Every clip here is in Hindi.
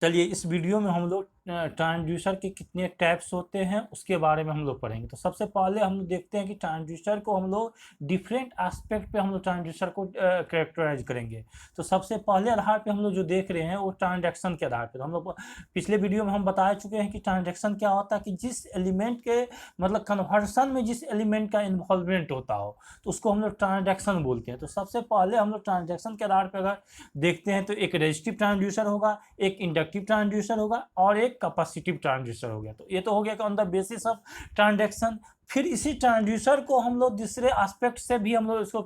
चलिए इस वीडियो में हम लोग ट्रांसड्यूसर के कितने टाइप्स होते हैं उसके बारे में हम लोग पढ़ेंगे। तो सबसे पहले हम लोग देखते हैं कि ट्रांसड्यूसर को हम लोग डिफरेंट एस्पेक्ट पे हम लोग ट्रांसड्यूसर को कैरेक्टराइज करेंगे। तो सबसे पहले आधार पे हम लोग जो देख रहे हैं वो ट्रांजैक्शन के आधार पे। तो हम लोग पिछले वीडियो में हम बता चुके हैं कि ट्रांजैक्शन क्या होता है कि जिस एलिमेंट के मतलब कन्वर्सन में जिस एलिमेंट का इन्वॉल्वमेंट होता हो तो उसको हम लोग ट्रांजैक्शन बोलते हैं। तो सबसे पहले हम लोग ट्रांजैक्शन के आधार पर अगर देखते हैं तो एक रेजिस्टिव ट्रांसड्यूसर होगा, एक इंडक्टिव ट्रांसड्यूसर होगा और एक कैपेसिटिव ट्रांसड्यूसर हो गया। तो ये तो हो गया on the basis of transaction. फिर इसी ट्रांसड्यूसर को हम लोग दूसरे एस्पेक्ट से भी हम लोग इसको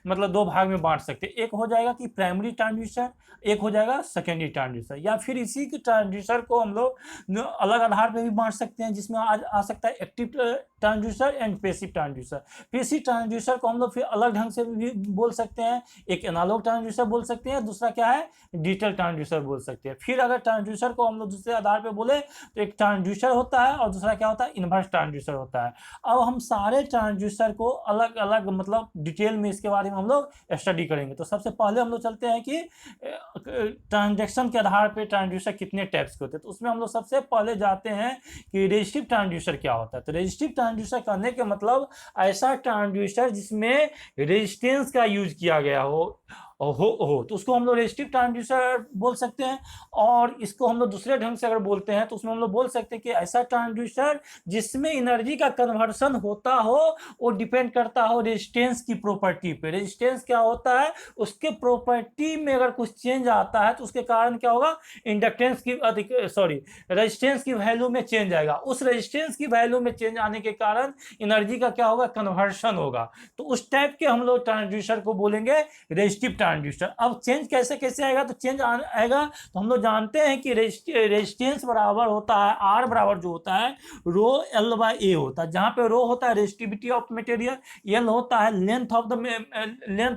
मतलब दो भाग में बांट सकते हैं। एक हो जाएगा कि प्राइमरी ट्रांसड्यूसर, एक हो जाएगा सेकेंडरी ट्रांसड्यूसर। या फिर इसी के ट्रांसड्यूसर को हम लोग अलग आधार पे भी बांट सकते हैं, जिसमें आ सकता है active transducer and passive transducer. फिर इसी ट्रांसड्यूसर को हम लोग फिर अलग ढंग से भी बोल सकते हैं। एक एनालॉग ट्रांसड्यूसर बोल सकते हैं, दूसरा क्या है डिजिटल ट्रांसड्यूसर बोल सकते हैं। फिर अगर ट्रांसड्यूसर को हम लोग दूसरे आधार पे बोले तो एक ट्रांसड्यूसर होता है और दूसरा क्या होता है इन्वर्स ट्रांसड्यूसर होता है। अब हम सारे ट्रांसड्यूसर को अलग अलग मतलब डिटेल में इसके बारे में हम लोग स्टडी करेंगे। तो सबसे पहले हम लोग चलते हैं कि ट्रांजैक्शन के आधार पे ट्रांसड्यूसर कितने टाइप्स के होते हैं। तो उसमें हम लोग सबसे पहले जाते हैं कि रेजिस्टिव ट्रांसड्यूसर क्या होता है। तो रेजिस्टिव ट्रांसड्यूसर कहने के मतलब ऐसा ट्रांसड्यूसर जिसमें रेजिस्टेंस का यूज किया गया हो तो उसको हम लोग रेजिस्टिव ट्रांसड्यूसर बोल सकते हैं। और इसको हम लोग दूसरे ढंग से अगर बोलते हैं तो उसमें हम लोग बोल सकते हैं कि ऐसा ट्रांसड्यूसर जिसमें एनर्जी का कन्वर्सन होता हो वो डिपेंड करता हो रेजिस्टेंस की प्रॉपर्टी पे। रेजिस्टेंस क्या होता है, उसके प्रॉपर्टी में अगर कुछ चेंज आता है तो उसके कारण क्या होगा, इंडक्टेंस की रेजिस्टेंस की वैल्यू में चेंज आएगा। उस रेजिस्टेंस की वैल्यू में चेंज आने के कारण एनर्जी का क्या होगा, कन्वर्शन होगा। तो उस टाइप के हम लोग ट्रांसड्यूसर को बोलेंगे रेजिस्टिव ट्रांसड्यूसर। अब चेंज कैसे कैसे आएगा, तो चेंज आएगा तो हम लोग जानते हैं कि रेजिस्टेंस बराबर होता है आर बराबर जो होता है रो एल बाई ए होता है, जहां पे रो होता है रेजिस्टिविटी ऑफ मटेरियल, एल होता है लेंथ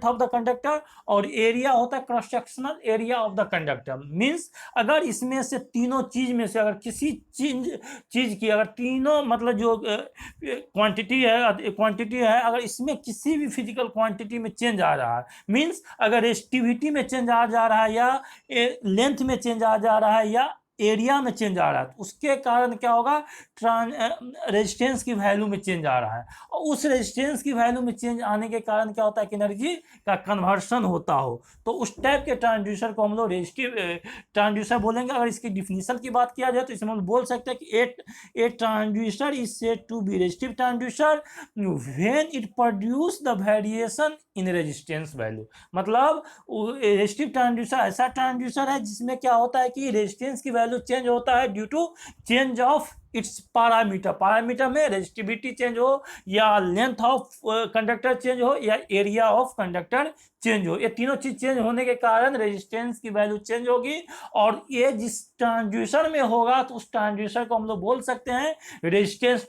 ऑफ द कंडक्टर और एरिया होता है cross sectional area of the conductor. Means अगर इसमें से तीनों चीज में से अगर किसी चीज की अगर तीनों मतलब जो क्वांटिटी है अगर इसमें किसी भी फिजिकल क्वांटिटी में चेंज आ रहा है, मींस अगर रेजिस्टिविटी में चेंज आ जा रहा है या लेंथ में चेंज आ जा रहा है या एरिया में चेंज आ रहा है, तो उसके कारण क्या होगा, रेजिस्टेंस की वैल्यू में चेंज आ रहा है। और उस रेजिस्टेंस की वैल्यू में चेंज आने के कारण क्या होता है कि एनर्जी का कन्वर्शन होता हो, तो उस टाइप के ट्रांसड्यूसर को हम लोग रेजिस्टिव ट्रांसड्यूसर बोलेंगे। अगर इसकी डिफिनीशन की बात किया जाए तो इसमें हम बोल सकते हैं कि a transducer is said to be resistive transducer when it produce the variation in resistance value. मतलब रेजिस्टिव ट्रांसड्यूसर ऐसा ट्रांसड्यूसर है जिसमें क्या होता है कि रेजिस्टेंस की वैल्यू चेंज होता है due to change of its parameter में रेजिस्टिविटी चेंज हो या लेंथ ऑफ कंडक्टर चेंज हो या एरिया ऑफ कंडक्टर चेंज हो। ये तीनों चीज चेंज होने के कारण रेजिस्टेंस की वैल्यू चेंज होगी और ये जिस ट्रांसड्यूसर में होगा तो उस ट्रांसड्यूसर को हम लोग बोल सकते हैं रेजिस्टेंस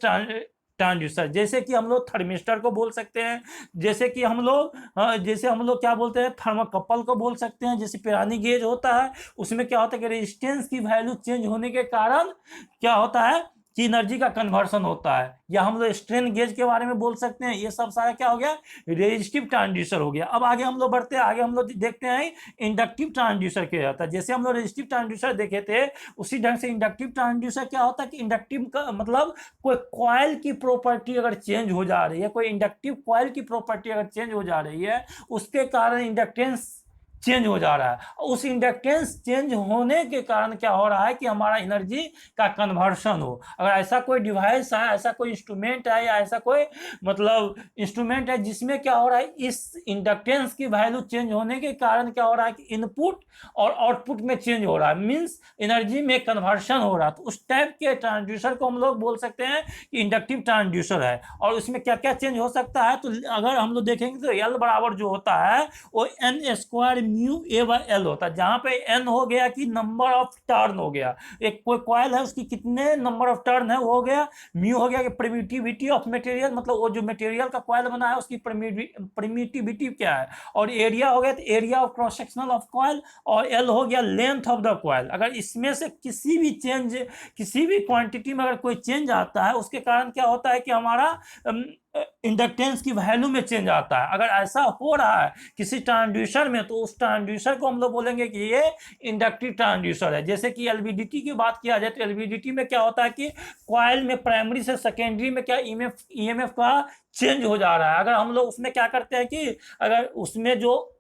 ट्रांसड्यूसर। जैसे कि हम लोग थर्मिस्टर को बोल सकते हैं, जैसे हम लोग क्या बोलते हैं थर्मोकपल को बोल सकते हैं। जैसे पिरानी गेज होता है उसमें क्या होता है कि रेजिस्टेंस की वैल्यू चेंज होने के कारण क्या होता है कि एनर्जी का कन्वर्सन होता है। या हम लोग स्ट्रेन गेज के बारे में बोल सकते हैं। ये सब सारा क्या हो गया, रेजिस्टिव ट्रांसड्यूसर हो गया। अब आगे हम लोग बढ़ते हैं, आगे हम लोग देखते हैं इंडक्टिव ट्रांसड्यूसर क्या होता है। जैसे हम लोग रेजिस्टिव ट्रांसड्यूसर देखे थे उसी ढंग से इंडक्टिव ट्रांसड्यूसर क्या होता है कि इंडक्टिव का मतलब कोई कॉइल की प्रॉपर्टी अगर चेंज हो जा रही है, कोई इंडक्टिव कॉइल की प्रॉपर्टी अगर चेंज हो जा रही है उसके कारण इंडक्टेंस चेंज हो जा रहा है। उस इंडक्टेंस चेंज होने के कारण क्या हो रहा है कि हमारा एनर्जी का कन्वर्शन हो। अगर ऐसा कोई डिवाइस है, ऐसा कोई इंस्ट्रूमेंट है या ऐसा कोई मतलब इंस्ट्रूमेंट है जिसमें क्या हो रहा है इस इंडक्टेंस की वैल्यू चेंज होने के कारण क्या हो रहा है कि इनपुट और आउटपुट में चेंज हो रहा है, मींस एनर्जी में कन्वर्शन हो रहा है, तो उस टाइप के ट्रांसड्यूसर को हम लोग बोल सकते हैं कि इंडक्टिव ट्रांसड्यूसर है। और उसमें क्या क्या चेंज हो सकता है, तो अगर हम लोग देखेंगे तो एल बराबर जो होता है वो n square mu a by l होता है, जहां पे एन हो गया कि नंबर ऑफ टर्न हो गया, एक कोई कॉइल है उसकी कितने नंबर ऑफ टर्न है वो हो गया, म्यू हो गया कि परमिटिविटी ऑफ मटेरियल, मतलब वो जो मटेरियल का कॉइल बना है उसकी परमिटिविटी क्या है, और एरिया हो गया तो area of cross sectional of coil, और एल हो गया लेंथ ऑफ द कॉइल। अगर इसमें से किसी भी चेंज, किसी भी क्वांटिटी में अगर कोई चेंज आता है उसके कारण क्या होता है कि हमारा इंडक्टेंस की वैल्यू में चेंज आता है। अगर ऐसा हो रहा है किसी ट्रांसड्यूसर में, तो उस ट्रांसड्यूसर को हम लोग बोलेंगे कि ये इंडक्टिव ट्रांसड्यूसर है। जैसे कि एलवीडीटी की बात किया जाए तो एलवीडीटी में क्या होता है कि कॉइल में प्राइमरी से सेकेंडरी में क्या ईएमएफ का चेंज हो जा रहा है। अगर हम लोग उसमें क्या करते हैं कि अगर उसमें जो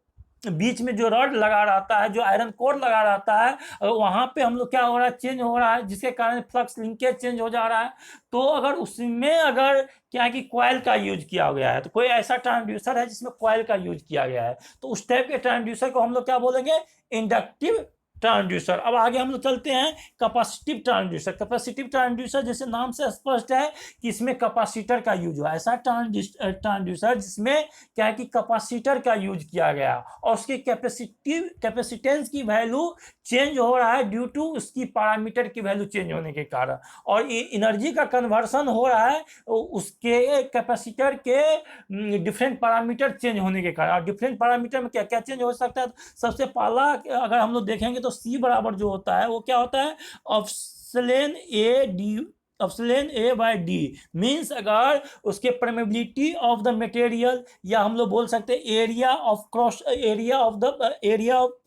बीच में जो रॉड लगा रहता है, जो आयरन कोर लगा रहता है, वहां पे हम लोग क्या हो रहा है, चेंज हो रहा है, जिसके कारण फ्लक्स लिंकेज चेंज हो जा रहा है। तो अगर उसमें अगर क्या है कि कॉइल का यूज किया गया है, तो कोई ऐसा ट्रांसड्यूसर है जिसमें कॉइल का यूज किया गया है, तो उस टाइप के ट्रांसड्यूसर को हम लोग क्या बोलेंगे, इंडक्टिव ट्रांसड्यूसर। अब आगे हम लोग चलते हैं कैपेसिटिव ट्रांसड्यूसर। कैपेसिटिव ट्रांसड्यूसर जैसे नाम से स्पष्ट है कि इसमें कैपेसिटर का यूज हुआ, ऐसा ट्रांसड्यूसर जिसमें क्या है कि कैपेसिटर का यूज किया गया और उसकी कैपेसिटेंस की वैल्यू चेंज हो रहा है ड्यू टू उसकी पैरामीटर की वैल्यू चेंज होने के कारण, और एनर्जी का कन्वर्सन हो रहा है उसके कैपेसिटर के डिफरेंट पैरामीटर चेंज होने के कारण। और डिफरेंट पैरामीटर में क्या क्या चेंज हो सकता है, सबसे पहला अगर हम लोग देखेंगे तो सी बराबर जो होता है वो क्या होता है, epsilon A D, epsilon A by D means अगर उसके परमेबिलिटी ऑफ द मटेरियल, या हम लोग बोल सकते हैं area of cross, area of the area of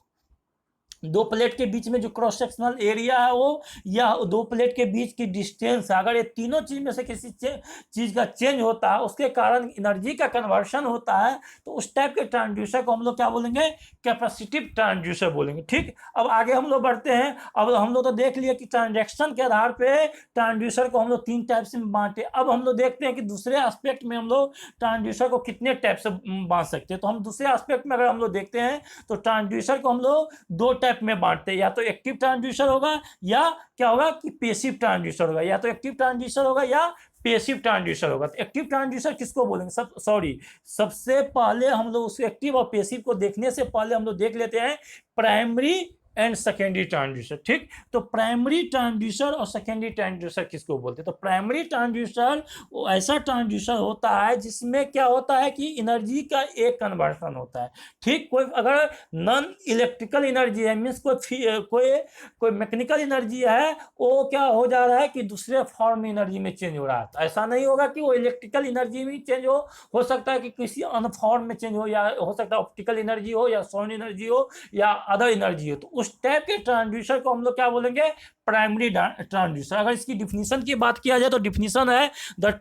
दो प्लेट के बीच में जो क्रॉस सेक्शनल एरिया है वो, या दो प्लेट के बीच की डिस्टेंस है, अगर ये तीनों चीज में से किसी चीज का चेंज होता है उसके कारण एनर्जी का कन्वर्शन होता है, तो उस टाइप के ट्रांसड्यूसर को हम लोग क्या बोलेंगे, कैपेसिटिव ट्रांसड्यूसर बोलेंगे। ठीक, अब आगे हम लोग बढ़ते हैं। अब हम लोग तो देख लिया कि ट्रांजैक्शन के आधार पे ट्रांसड्यूसर को हम लोग 3 टाइप से बांटे। अब हम लोग देखते हैं कि दूसरे एस्पेक्ट में हम लोग ट्रांसड्यूसर को कितने टाइप से बांट सकते हैं। तो हम दूसरे एस्पेक्ट में अगर हम लोग देखते हैं तो ट्रांसड्यूसर को हम लोग 2 टाइप में बांटते हैं, या तो एक्टिव ट्रांसड्यूसर होगा या क्या होगा कि पैसिव ट्रांसड्यूसर होगा, या तो एक्टिव ट्रांसड्यूसर होगा या पैसिव ट्रांसड्यूसर होगा। तो एक्टिव ट्रांसड्यूसर किसको बोलेंगे, सबसे पहले हम लोग उस एक्टिव और पैसिव को देखने से पहले हम लोग देख लेते हैं प्राइमरी एंड सेकेंडरी ट्रांसड्यूसर। ठीक, तो प्राइमरी ट्रांसड्यूसर और सेकेंडरी ट्रांसड्यूसर किसको बोलते हैं, तो प्राइमरी ट्रांसड्यूसर वो ऐसा ट्रांसड्यूसर होता है जिसमें क्या होता है कि एनर्जी का एक कन्वर्सन होता है। ठीक, कोई अगर नॉन इलेक्ट्रिकल एनर्जी है, मीन्स कोई मैकेनिकल एनर्जी है, वो क्या हो जा रहा है कि दूसरे फॉर्म में एनर्जी में चेंज हो रहा है। तो ऐसा नहीं होगा कि वो इलेक्ट्रिकल एनर्जी में चेंज हो सकता है कि किसी अन्य फॉर्म में चेंज हो, या हो सकता है ऑप्टिकल एनर्जी हो, या साउंड एनर्जी हो, या अदर एनर्जी हो। तो उस टाइप के ट्रांसड्यूसर को हम लोग क्या बोलेंगे, प्राइमरी ट्रांसड्यूसर। अगर इसकी डिफिनीशन की बात किया जाए तो डिफिनीशन है the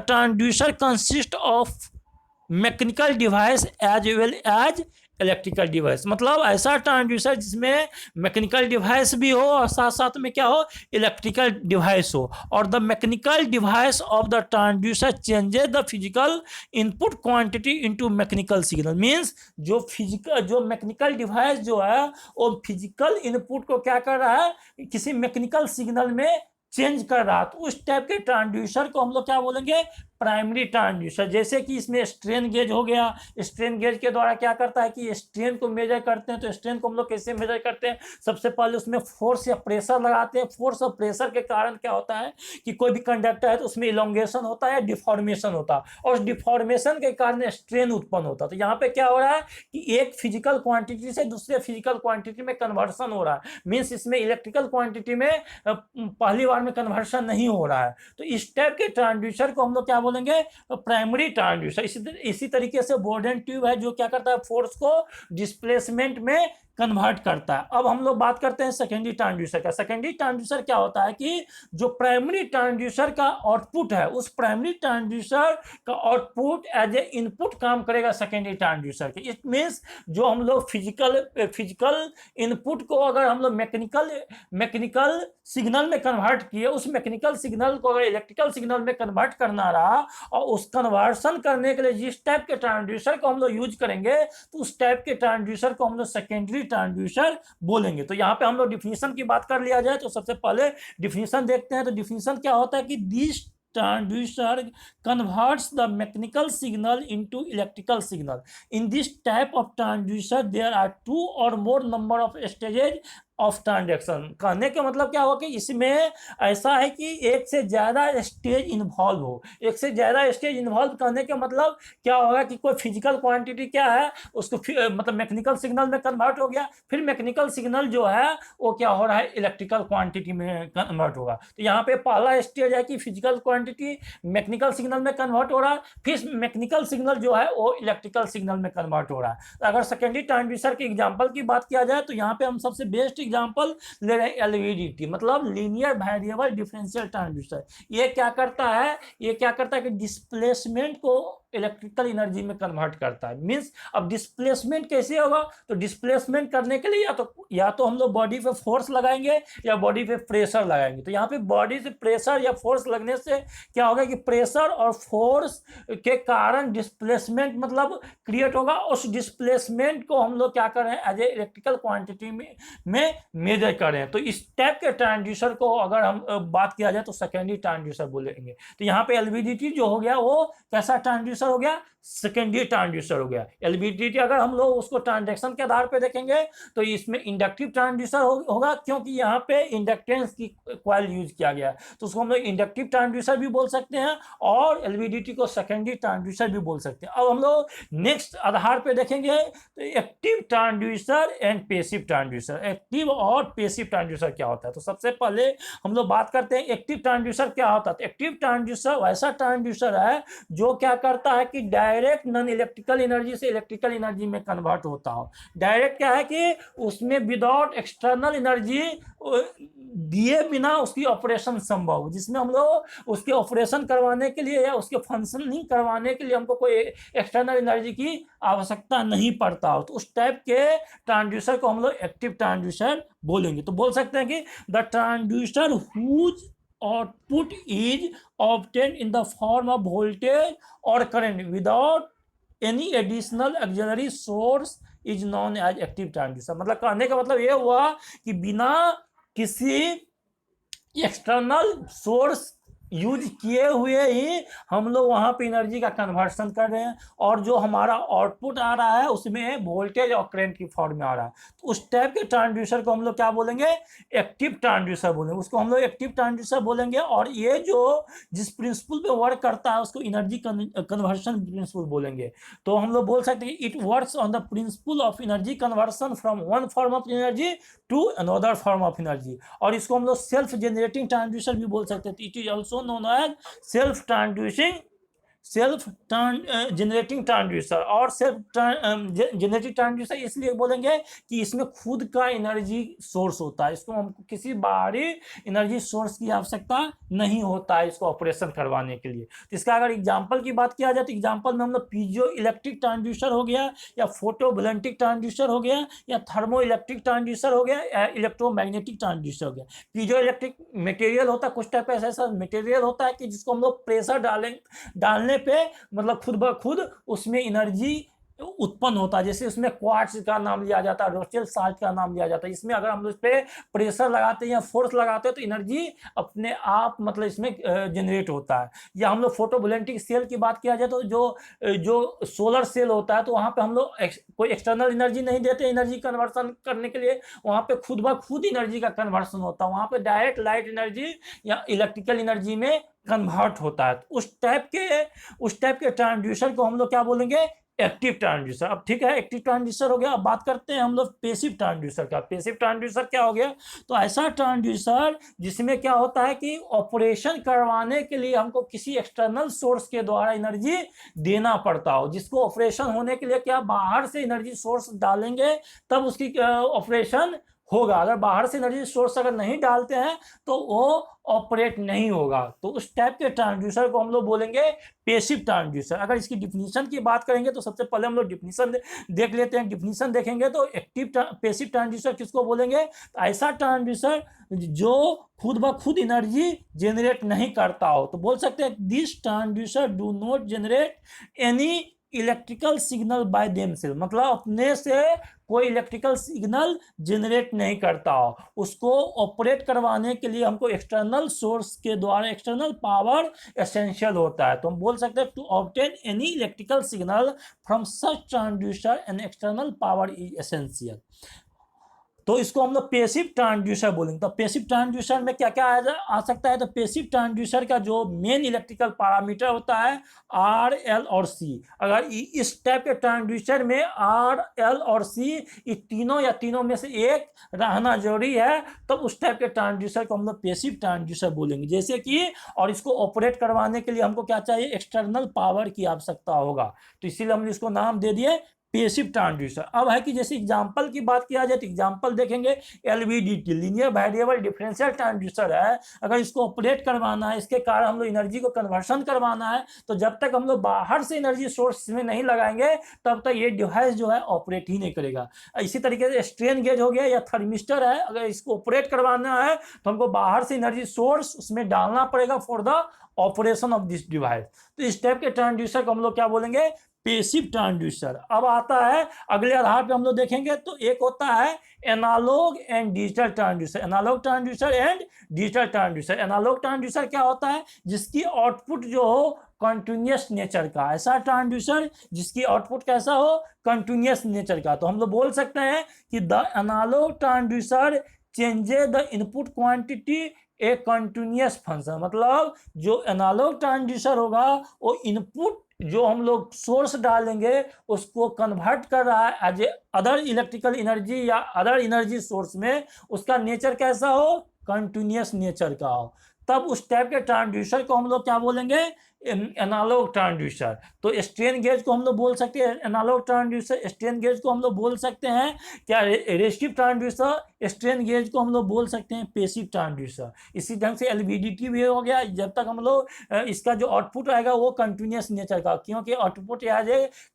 transducer consist of mechanical device as well as electrical device. मतलब ऐसा ट्रांसड्यूसर जिसमें मैकेनिकल डिवाइस भी हो और साथ साथ में क्या हो, इलेक्ट्रिकल डिवाइस हो, और the mechanical device of the transducer changes the physical input quantity into mechanical signal. Means जो मैकेनिकल डिवाइस जो है वो फिजिकल इनपुट को क्या कर रहा है, किसी मैकेनिकल सिग्नल में चेंज कर रहा है। तो उस टाइप के ट्रांसड्यूसर को हम लोग क्या बोलेंगे, प्राइमरी ट्रांसड्यूसर। जैसे कि इसमें स्ट्रेन गेज हो गया, स्ट्रेन गेज के द्वारा क्या करता है कि स्ट्रेन को मेजर करते हैं। तो स्ट्रेन को हम लोग कैसे मेजर करते हैं, सबसे पहले उसमें फोर्स या प्रेशर लगाते हैं। फोर्स और प्रेशर के कारण क्या होता है कि कोई भी कंडक्टर है तो उसमें इलोंगेशन होता है, डिफॉर्मेशन होता है, और उस डिफॉर्मेशन के कारण स्ट्रेन उत्पन्न होता है। तो यहाँ पे क्या हो रहा है कि एक फिजिकल क्वांटिटी से दूसरे फिजिकल क्वांटिटी में कन्वर्सन हो रहा है। मीन्स इसमें इलेक्ट्रिकल क्वांटिटी में पहली बार में कन्वर्सन नहीं हो रहा है। तो इस टाइप के ट्रांसड्यूसर को हम लोग क्या बोलेंगे, प्राइमरी ट्रांसड्यूसर। इसी तरीके से बोर्डन ट्यूब है जो क्या करता है, फोर्स को डिस्प्लेसमेंट में कन्वर्ट करता है। अब हम लोग बात करते हैं सेकेंडरी ट्रांसड्यूसर का। सेकेंडरी ट्रांसड्यूसर क्या होता है कि जो प्राइमरी ट्रांसड्यूसर का आउटपुट है, उस प्राइमरी ट्रांसड्यूसर का आउटपुट एज ए इनपुट काम करेगा सेकेंडरी ट्रांसड्यूसर के। इट मींस जो हम लोग फिजिकल इनपुट को अगर हम लोग मैकेनिकल सिग्नल में कन्वर्ट किए, उस मैकेनिकल सिग्नल को अगर इलेक्ट्रिकल सिग्नल में कन्वर्ट करना रहा, और उस कन्वर्सन करने के लिए जिस टाइप के ट्रांसड्यूसर को हम लोग यूज करेंगे, तो उस टाइप के ट्रांसड्यूसर को हम लोग सेकेंडरी ट्रांसड्यूसर बोलेंगे। तो यहाँ पे हम लोग डिफिनीशन की बात कर लिया जाए तो सबसे पहले डिफिनीशन देखते हैं। तो डिफिनीशन क्या होता है कि this transducer converts the mechanical signal into electrical signal. In this type of transducer there are 2 or more number of stages of transaction. कहने का मतलब क्या हुआ कि इसमें ऐसा है कि एक से ज़्यादा स्टेज इन्वॉल्व हो। एक से ज़्यादा स्टेज इन्वॉल्व करने का मतलब क्या होगा कि कोई फिजिकल क्वांटिटी क्या है उसको मतलब मैकेनिकल सिग्नल में कन्वर्ट हो गया, फिर मैकेनिकल सिग्नल जो है वो क्या हो रहा है इलेक्ट्रिकल क्वांटिटी में कन्वर्ट होगा। तो यहाँ पे पहला स्टेज है कि फिजिकल क्वांटिटी मैकेनिकल सिग्नल में कन्वर्ट हो रहा है, फिर मैकेनिकल सिग्नल जो है वो इलेक्ट्रिकल सिग्नल में कन्वर्ट हो रहा है। तो अगर सेकेंडरी ट्रांसड्यूसर के एग्जांपल की बात किया जाए तो यहाँ पे हम सबसे बेस्ट एग्जांपल ले रहे हैं एलवीडीटी, मतलब लीनियर वेरिएबल डिफरेंशियल ट्रांसड्यूसर। ये क्या करता है, ये क्या करता है कि डिस्प्लेसमेंट को इलेक्ट्रिकल एनर्जी में कन्वर्ट करता है। मींस अब डिस्प्लेसमेंट कैसे होगा, तो डिस्प्लेसमेंट करने के लिए या तो हम लोग बॉडी पे फोर्स लगाएंगे या बॉडी पे प्रेशर लगाएंगे। तो यहाँ पे बॉडी से प्रेशर या फोर्स लगने से क्या होगा कि प्रेशर और फोर्स के कारण डिस्प्लेसमेंट मतलब क्रिएट होगा। उस डिस्प्लेसमेंट को हम लोग क्या कर रहे हैं एज ए इलेक्ट्रिकल क्वांटिटी में मेजर कर रहे हैं। तो इस टाइप के ट्रांसड्यूसर को अगर हम बात किया जाए तो सेकेंडरी ट्रांसड्यूसर बोलेंगे। तो यहाँ पे एलवीडीटी जो हो गया वो कैसा ट्रांसड्यूसर हो गया, सेकेंडरी ट्रांसड्यूसर हो गया। एलवीडीटी अगर हम लोग उसको ट्रांजैक्शन के आधार पे देखेंगे तो इसमें इंडक्टिव ट्रांसड्यूसर होगा, क्योंकि यहाँ पे इंडक्टेंस की कॉइल यूज किया गया, तो उसको हम लोग इंडक्टिव ट्रांसड्यूसर भी बोल सकते हैं और एलवीडीटी को सेकेंडरी ट्रांसड्यूसर भी बोल सकते हैं। अब हम लोग नेक्स्ट आधार पे देखेंगे तो active transducer and passive transducer. Active और पैसिव ट्रांसड्यूसर क्या होता है, तो सबसे पहले हम लोग बात करते हैं एक्टिव ट्रांसड्यूसर क्या होता है। तो एक्टिव ट्रांसड्यूसर वैसा ट्रांसड्यूसर है जो क्या करता है कि डायरेक्ट नॉन इलेक्ट्रिकल एनर्जी से इलेक्ट्रिकल एनर्जी में कन्वर्ट होता हो। डायरेक्ट क्या है कि उसमें विदाउट एक्सटर्नल एनर्जी दिए बिना उसकी ऑपरेशन संभव, जिसमें हम लोग उसके ऑपरेशन करवाने के लिए या उसके फंक्शनिंग करवाने के लिए हमको कोई एक्सटर्नल एनर्जी की आवश्यकता नहीं पड़ता हो। तो उस टाइप के ट्रांसड्यूसर को हम लोग एक्टिव ट्रांसड्यूसर बोलेंगे। तो बोल सकते हैं कि the transducer whose output is obtained in the form of voltage or current without any additional auxiliary source is known as active transducer। मतलब कहने का मतलब ये हुआ कि बिना किसी एक्सटर्नल सोर्स यूज किए हुए ही हम लोग वहाँ पे एनर्जी का कन्वर्सन कर रहे हैं और जो हमारा आउटपुट आ रहा है उसमें वोल्टेज और करंट की फॉर्म में आ रहा है। तो उस टाइप के ट्रांसड्यूसर को हम लोग क्या बोलेंगे, एक्टिव ट्रांसड्यूसर बोलेंगे। उसको हम लोग एक्टिव ट्रांसड्यूसर बोलेंगे और ये जो जिस प्रिंसिपल पे वर्क करता है उसको एनर्जी कन्वर्सन प्रिंसिपल बोलेंगे। तो हम लोग बोल सकते हैं it works on the principle of energy conversion from one form of energy to another form of energy. और इसको हम लोग सेल्फ जनरेटिंग ट्रांसड्यूसर भी बोल सकते हैं। It is also known as self generating transducer. और सेल्फ जनरेटिंग ट्रांसड्यूसर इसलिए बोलेंगे कि इसमें खुद का एनर्जी सोर्स होता है, इसको हमको किसी बाहरी एनर्जी सोर्स की आवश्यकता नहीं होता है इसको ऑपरेशन करवाने के लिए। तो इसका अगर एग्जांपल की बात किया जाए तो एग्जांपल में हम लोग पीजो इलेक्ट्रिक ट्रांसड्यूसर हो गया या फोटोवोल्टिक ट्रांसड्यूसर हो गया या थर्मो इलेक्ट्रिक ट्रांसड्यूसर हो गया या इलेक्ट्रोमैग्नेटिक ट्रांसड्यूसर हो गया। पीजो इलेक्ट्रिक मटेरियल होता है, कुछ टाइप ऐसा मटेरियल होता है कि जिसको हम लोग प्रेशर डालने पे मतलब खुद ब खुद उसमें एनर्जी उत्पन्न होता है। जैसे उसमें क्वार्ट्ज का नाम लिया जाता है, रोस्टेल साल्ट का नाम लिया जाता है। इसमें अगर हम उस पर प्रेशर लगाते हैं या फोर्स लगाते हैं तो एनर्जी अपने आप मतलब इसमें जनरेट होता है। या हम लोग फोटोवोल्टिक सेल की बात किया जाए तो जो सोलर सेल होता है तो वहाँ पे हम लोग कोई एक्सटर्नल एनर्जी नहीं देते एनर्जी कन्वर्सन करने के लिए, वहाँ पे खुद ब खुद एनर्जी का कन्वर्सन होता है। वहाँ पे डायरेक्ट लाइट एनर्जी या इलेक्ट्रिकल एनर्जी में कन्वर्ट होता है। उस टाइप के ट्रांसड्यूसर को हम लोग क्या बोलेंगे, एक्टिव ट्रांसड्यूसर। अब ठीक है, एक्टिव ट्रांसड्यूसर हो गया। अब बात करते हैं हम लोग पैसिव ट्रांसड्यूसर का। पैसिव ट्रांसड्यूसर क्या हो गया, तो ऐसा ट्रांसड्यूसर जिसमें क्या होता है कि ऑपरेशन करवाने के लिए हमको किसी एक्सटर्नल सोर्स के द्वारा एनर्जी देना पड़ता हो, जिसको ऑपरेशन होने के लिए क्या बाहर से एनर्जी सोर्स डालेंगे तब उसकी ऑपरेशन होगा। अगर बाहर से एनर्जी सोर्स अगर नहीं डालते हैं तो वो ऑपरेट नहीं होगा। तो उस टाइप के ट्रांसड्यूसर को हम लोग बोलेंगे पैसिव ट्रांसड्यूसर। अगर इसकी डिफिनीशन की बात करेंगे तो सबसे पहले हम लोग डिफिनीशन देख लेते हैं। डिफिनीशन देखेंगे तो पैसिव ट्रांसड्यूसर किसको बोलेंगे, तो ऐसा ट्रांसड्यूसर जो खुद ब खुद एनर्जी जनरेट नहीं करता हो। तो बोल सकते हैं this transducer do not generate any electrical signal by themselves, मतलब अपने से कोई इलेक्ट्रिकल सिग्नल जनरेट नहीं करता हो। उसको ऑपरेट करवाने के लिए हमको एक्सटर्नल सोर्स के द्वारा एक्सटर्नल पावर एसेंशियल होता है। तो हम बोल सकते हैं to obtain any electrical signal from such transducer an external power is essential. तो इसको हम लोग पेसिव ट्रांसड्यूसर बोलेंगे। तो पेसिव ट्रांसड्यूसर में क्या क्या आ सकता है, तो पेसिव ट्रांसड्यूसर का जो मेन इलेक्ट्रिकल पैरामीटर होता है आर, एल और सी। अगर इस टाइप के ट्रांसड्यूसर में आर, एल और सी ये तीनों या तीनों में से एक रहना जरूरी है, तब उस टाइप के ट्रांसड्यूसर को हम लोग पेसिव ट्रांसड्यूसर बोलेंगे। जैसे कि, और इसको ऑपरेट करवाने के लिए हमको क्या चाहिए, एक्सटर्नल पावर की आवश्यकता होगा, तो इसीलिए हमने इसको नाम दे दिए पेसिव ट्रांसड्यूसर। अब है कि जैसे एग्जांपल की बात किया जाए तो एग्जांपल देखेंगे, LVDT linear variable differential transducer है। अगर इसको ऑपरेट करवाना है, इसके कारण हम लोग एनर्जी को कन्वर्शन करवाना है, तो जब तक हम लोग बाहर से एनर्जी सोर्स में नहीं लगाएंगे तब तक ये डिवाइस जो है ऑपरेट ही नहीं करेगा। इसी तरीके से स्ट्रेन गेज हो गया या थर्मिस्टर है, अगर इसको ऑपरेट करवाना है तो हमको बाहर से एनर्जी सोर्स उसमें डालना पड़ेगा for the operation of this device. तो इस टाइप के ट्रांसड्यूसर को हम लोग क्या बोलेंगे, पेसिव ट्रांसड्यूसर। अब आता है अगले आधार पे हम लोग देखेंगे, तो एक होता है analog and digital transducer. Analog transducer and digital transducer. Analog transducer क्या होता है, जिसकी आउटपुट जो हो कंटिन्यूअस नेचर का, ऐसा ट्रांसड्यूसर जिसकी आउटपुट कैसा हो, कंटिन्यूअस नेचर का। तो हम लोग बोल सकते हैं कि the analog transducer changes the input quantity a continuous function. मतलब जो एनालॉग ट्रांसड्यूसर होगा वो इनपुट जो हम लोग सोर्स डालेंगे उसको कन्वर्ट कर रहा है as a other electrical energy या अदर एनर्जी सोर्स में, उसका नेचर कैसा हो, कंटिन्यूअस नेचर का हो, तब उस टाइप के ट्रांसड्यूसर को हम लोग क्या बोलेंगे, एनालॉग ट्रांसड्यूसर। तो स्ट्रेन गेज को हम लोग बोल सकते हैं एनालॉग ट्रांसड्यूसर, स्ट्रेन गेज को हम लोग बोल सकते हैं क्या, रेसिस्टिव ट्रांसड्यूसर, स्ट्रेन गेज को हम लोग बोल सकते हैं पेसिव ट्रांसड्यूसर। इसी ढंग से एलवीडीटी भी हो गया, जब तक हम लोग इसका जो आउटपुट आएगा वो कंटिन्यूअस नेचर का, क्योंकि आउटपुट या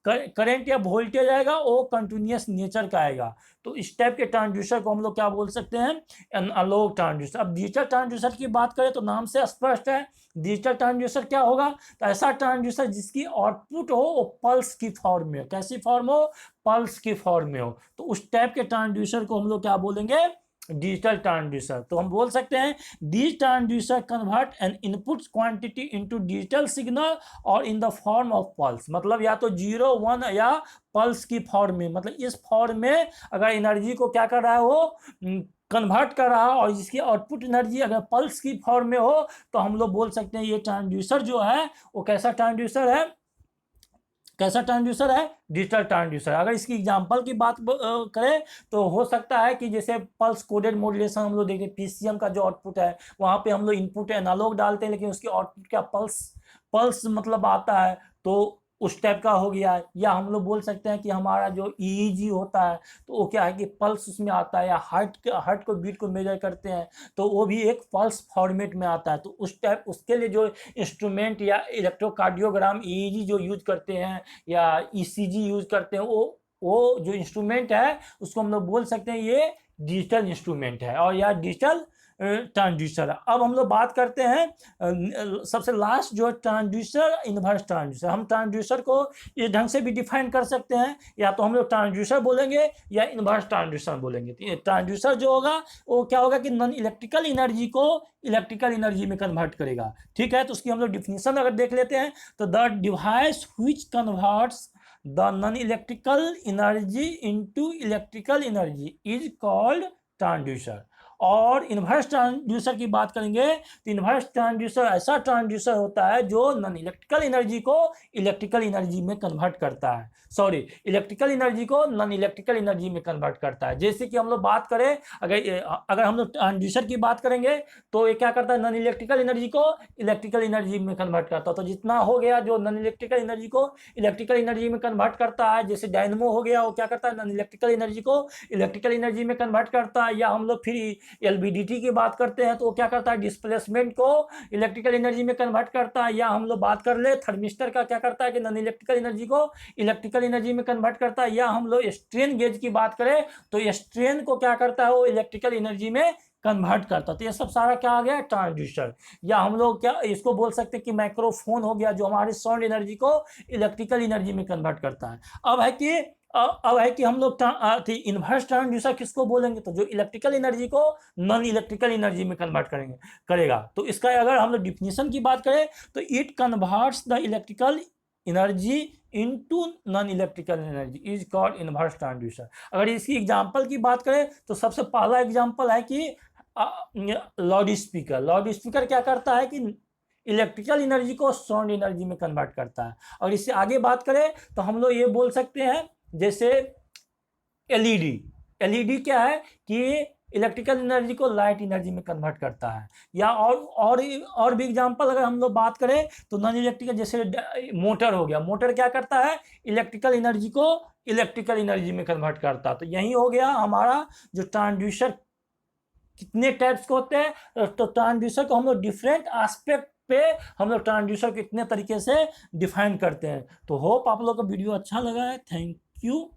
करंट या वोल्टेज आएगा वो कंटिन्यूअस नेचर का आएगा। तो इस टाइप के ट्रांसड्यूसर को हम लोग क्या बोल सकते हैं, एनालॉग ट्रांसड्यूसर। अब डिजिटल ट्रांसड्यूसर की बात करें तो नाम से स्पष्ट है, डिजिटल ट्रांसड्यूसर क्या होगा, तो ऐसा ट्रांसड्यूसर जिसकी आउटपुट हो वो पल्स की फॉर्म में हो। कैसी फॉर्म हो, पल्स की फॉर्म में हो, तो उस टाइप के ट्रांसड्यूसर को हम लोग क्या बोलेंगे, डिजिटल ट्रांसड्यूसर। तो हम बोल सकते हैं this transducer convert an input quantity into digital signal और in the form of pulse. मतलब या तो 0, 1 या पल्स की फॉर्म में, मतलब इस फॉर्म में अगर एनर्जी को क्या कर रहा है वो कन्वर्ट कर रहा है, और जिसकी आउटपुट एनर्जी अगर पल्स की फॉर्म में हो तो हम लोग बोल सकते हैं ये ट्रांसड्यूसर जो है वो कैसा ट्रांसड्यूसर है, कैसा ट्रांसड्यूसर है, डिजिटल ट्रांसड्यूसर। अगर इसकी एग्जांपल की बात करें तो हो सकता है कि जैसे पल्स कोडेड मॉड्यूलेशन हम लोग देखें, पीसीएम का जो आउटपुट है वहाँ पे हम लोग इनपुट एनालॉग डालते हैं, लेकिन उसकी आउटपुट क्या पल्स मतलब आता है, तो उस टाइप का हो गया है। या हम लोग बोल सकते हैं कि हमारा जो ईईजी होता है तो वो क्या है कि पल्स उसमें आता है, या हार्ट को बीट को मेजर करते हैं तो वो भी एक पल्स फॉर्मेट में आता है। तो उस टाइप उसके लिए जो इंस्ट्रूमेंट या इलेक्ट्रोकार्डियोग्राम ईईजी जो यूज करते हैं या ईसीजी यूज करते हैं, वो जो इंस्ट्रूमेंट है उसको हम लोग बोल सकते हैं ये डिजिटल इंस्ट्रूमेंट है और या डिजिटल ट्रांसड्यूसर। अब हम लोग बात करते हैं सबसे लास्ट जो ट्रांसड्यूसर, इन्वर्स ट्रांसड्यूसर। हम ट्रांसड्यूसर को इस ढंग से भी डिफाइन कर सकते हैं, या तो हम लोग ट्रांसड्यूसर बोलेंगे या इन्वर्स ट्रांसड्यूसर बोलेंगे। तो ट्रांसड्यूसर जो होगा वो क्या होगा कि नॉन इलेक्ट्रिकल एनर्जी को इलेक्ट्रिकल एनर्जी में कन्वर्ट करेगा। ठीक है, तो उसकी हम लोग डिफिनीशन अगर देख लेते हैं तो the device which converts the non electrical energy into electrical energy is called transducer. और इन्वर्स ट्रांसड्यूसर की बात करेंगे तो इन्वर्स ट्रांसड्यूसर ऐसा ट्रांसड्यूसर होता है जो नॉन इलेक्ट्रिकल एनर्जी को इलेक्ट्रिकल एनर्जी में कन्वर्ट करता है, इलेक्ट्रिकल एनर्जी को नॉन इलेक्ट्रिकल एनर्जी में कन्वर्ट करता है। जैसे कि हम लोग बात करें, अगर हम लोग ट्रांसड्यूसर की बात करेंगे तो ये क्या करता है, नॉन इलेक्ट्रिकल एनर्जी को इलेक्ट्रिकल एनर्जी में कन्वर्ट करता है। तो जितना हो गया जो नॉन इलेक्ट्रिकल एनर्जी को इलेक्ट्रिकल एनर्जी में कन्वर्ट करता है, जैसे डायनमो हो गया, वो क्या करता है, नॉन इलेक्ट्रिकल एनर्जी को इलेक्ट्रिकल एनर्जी में कन्वर्ट करता है। या हम लोग फिर एलवीडीटी की बात करते हैं तो वो क्या करता है, डिस्प्लेसमेंट को इलेक्ट्रिकल एनर्जी में कन्वर्ट करता है। या हम लोग बात कर ले थर्मिस्टर का, क्या करता है कि नॉन इलेक्ट्रिकल एनर्जी को इलेक्ट्रिकल एनर्जी में कन्वर्ट करता है। या हम लोग स्ट्रेन गेज की बात करें तो स्ट्रेन को क्या करता है, वो इलेक्ट्रिकल एनर्जी में कन्वर्ट करता है। तो ये सब सारा क्या आ गया, ट्रांसड्यूसर। या हम लोग क्या इसको बोल सकते हैं कि माइक्रोफोन हो गया, जो हमारी साउंड एनर्जी को इलेक्ट्रिकल एनर्जी में कन्वर्ट करता है। अब है कि हम लोग इन्वर्स ट्रांसड्यूसर किसको बोलेंगे, तो जो इलेक्ट्रिकल एनर्जी को नॉन इलेक्ट्रिकल एनर्जी में कन्वर्ट करेगा। तो इसका अगर हम लोग डिफिनीशन की बात करें तो it converts the electrical energy into non electrical energy is called inverse transducer. अगर इसकी एग्जांपल की बात करें तो सबसे पहला एग्जांपल है कि लाउड स्पीकर। लाउड स्पीकर क्या करता है कि इलेक्ट्रिकल एनर्जी को साउंड एनर्जी में कन्वर्ट करता है। और इससे आगे बात करें तो हम लोग ये बोल सकते हैं जैसे एलईडी। एलईडी क्या है कि इलेक्ट्रिकल एनर्जी को लाइट एनर्जी में कन्वर्ट करता है। या और भी एग्जांपल अगर हम लोग बात करें तो नॉन इलेक्ट्रिकल जैसे मोटर हो गया। मोटर क्या करता है, इलेक्ट्रिकल एनर्जी को इलेक्ट्रिकल एनर्जी में कन्वर्ट करता है। तो यही हो गया हमारा जो ट्रांसड्यूसर कितने टाइप्स के होते हैं। तो ट्रांसड्यूसर को हम लोग डिफरेंट एस्पेक्ट पे हम लोग ट्रांसड्यूसर को इतने तरीके से डिफाइन करते हैं। तो होप आप लोग को वीडियो अच्छा लगा है। Thank you.